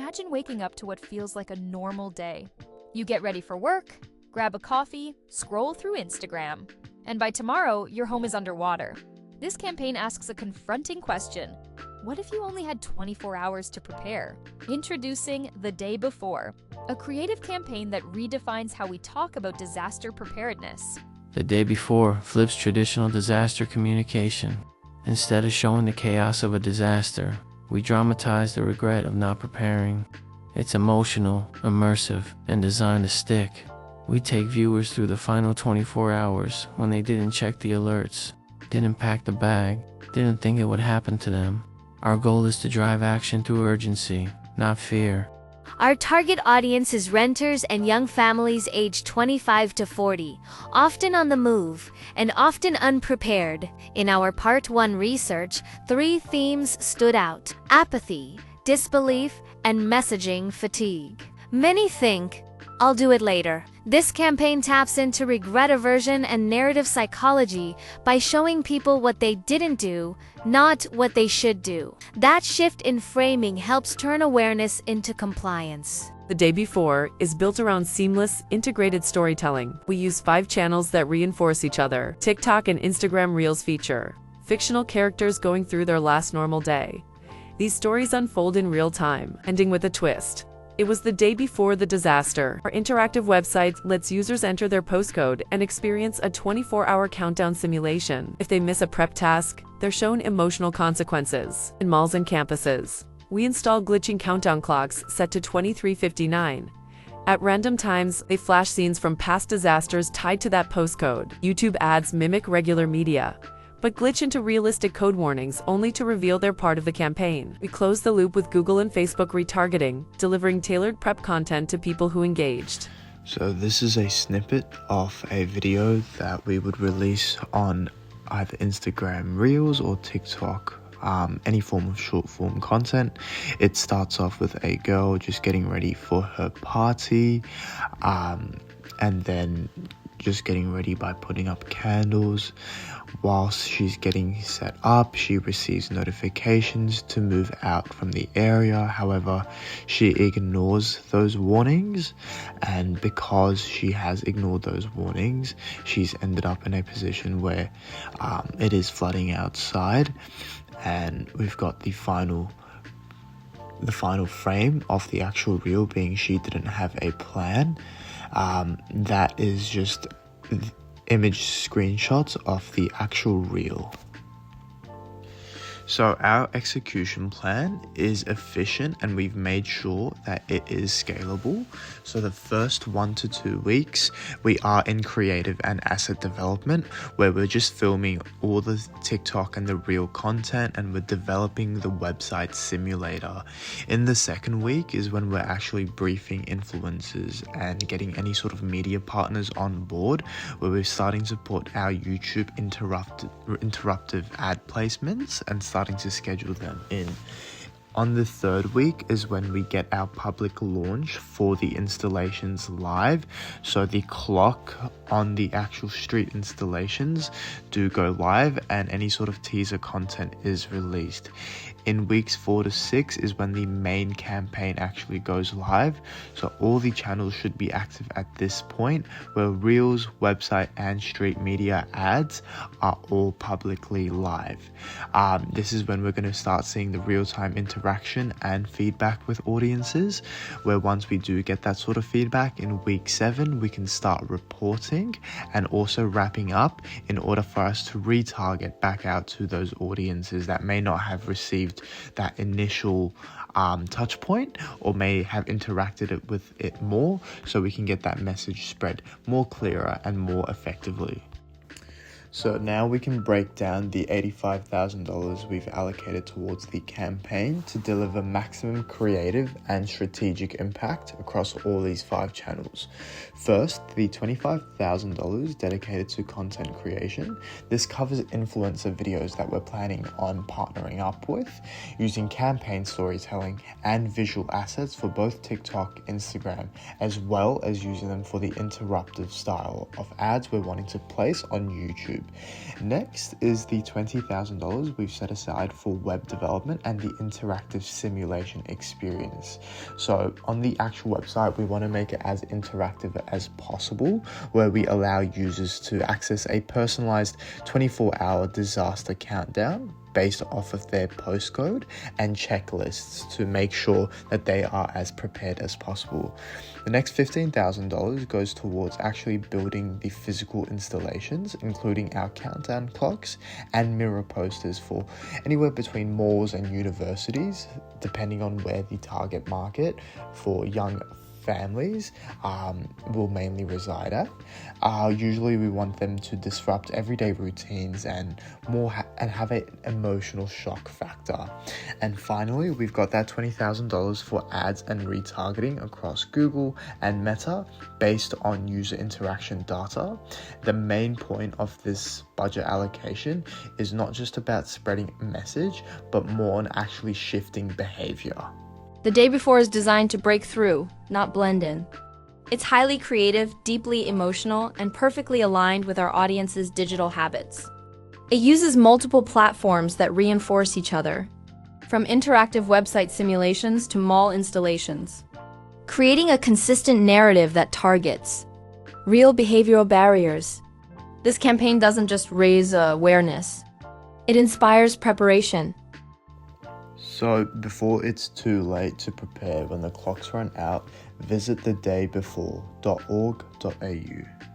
Imagine waking up to what feels like a normal day. You get ready for work, grab a coffee, scroll through Instagram, and by tomorrow, your home is underwater. This campaign asks a confronting question. What if you only had 24 hours to prepare? Introducing The Day Before, a creative campaign that redefines how we talk about disaster preparedness. The Day Before flips traditional disaster communication. Instead of showing the chaos of a disaster, we dramatize the regret of not preparing. It's emotional, immersive, and designed to stick. We take viewers through the final 24 hours when they didn't check the alerts, didn't pack the bag, didn't think it would happen to them. Our goal is to drive action through urgency, not fear. Our target audience is renters and young families aged 25 to 40, often on the move and often unprepared. In our Part 1 research, 3 themes stood out: apathy, disbelief, and messaging fatigue. Many think, "I'll do it later." This campaign taps into regret aversion and narrative psychology by showing people what they didn't do, not what they should do. That shift in framing helps turn awareness into compliance. The Day Before is built around seamless, integrated storytelling. We use 5 channels that reinforce each other: TikTok and Instagram Reels feature fictional characters going through their last normal day. These stories unfold in real time, ending with a twist. It was the day before the disaster. Our interactive website lets users enter their postcode and experience a 24-hour countdown simulation. If they miss a prep task, they're shown emotional consequences. In malls and campuses, we install glitching countdown clocks set to 23:59. At random times, they flash scenes from past disasters tied to that postcode. YouTube ads mimic regular media, but glitch into realistic code warnings only to reveal they're part of the campaign. We close the loop with Google and Facebook retargeting, delivering tailored prep content to people who engaged. So this is a snippet of a video that we would release on either Instagram Reels or TikTok, any form of short form content. It starts off with a girl just getting ready for her party, and then just getting ready by putting up candles. Whilst she's getting set up, she receives notifications to move out from the area. However, she ignores those warnings, and because she has ignored those warnings, she's ended up in a position where it is flooding outside, and we've got the final frame of the actual reel being she didn't have a plan. That is just image screenshots of the actual reel. So our execution plan is efficient, and we've made sure that it is scalable. So the first 1 to 2 weeks, we are in creative and asset development, where we're just filming all the TikTok and the reel content, and we're developing the website simulator. In the second week is when we're actually briefing influencers and getting any sort of media partners on board, where we're starting to put our YouTube interruptive ad placements and starting to schedule them in. On the third week is when we get our public launch for the installations live. So the clock on the actual street installations do go live, and any sort of teaser content is released. In weeks 4 to 6 is when the main campaign actually goes live. So all the channels should be active at this point, where Reels, website, and street media ads are all publicly live. This is when we're going to start seeing the real-time interaction and feedback with audiences, where once we do get that sort of feedback in week 7, we can start reporting and also wrapping up in order for us to retarget back out to those audiences that may not have received that initial touch point, or may have interacted with it more, so we can get that message spread more clearer and more effectively. So now we can break down the $85,000 we've allocated towards the campaign to deliver maximum creative and strategic impact across all these 5 channels. First, the $25,000 dedicated to content creation. This covers influencer videos that we're planning on partnering up with, using campaign storytelling and visual assets for both TikTok, Instagram, as well as using them for the interruptive style of ads we're wanting to place on YouTube. YouTube. Next is the $20,000 we've set aside for web development and the interactive simulation experience. So on the actual website, we want to make it as interactive as possible, where we allow users to access a personalized 24-hour disaster countdown based off of their postcode and checklists to make sure that they are as prepared as possible. The next $15,000 goes towards actually building the physical installations, including our countdown clocks and mirror posters for anywhere between malls and universities, depending on where the target market for young families will mainly reside at. Usually we want them to disrupt everyday routines and have an emotional shock factor. And finally, we've got that $20,000 for ads and retargeting across Google and Meta based on user interaction data. The main point of this budget allocation is not just about spreading a message, but more on actually shifting behavior. The day before is designed to break through, not blend in. It's highly creative, deeply emotional, and perfectly aligned with our audience's digital habits. It uses multiple platforms that reinforce each other, from interactive website simulations to mall installations, creating a consistent narrative that targets real behavioral barriers. This campaign doesn't just raise awareness, it inspires preparation. So before it's too late to prepare when the clocks run out, visit thedaybefore.org.au.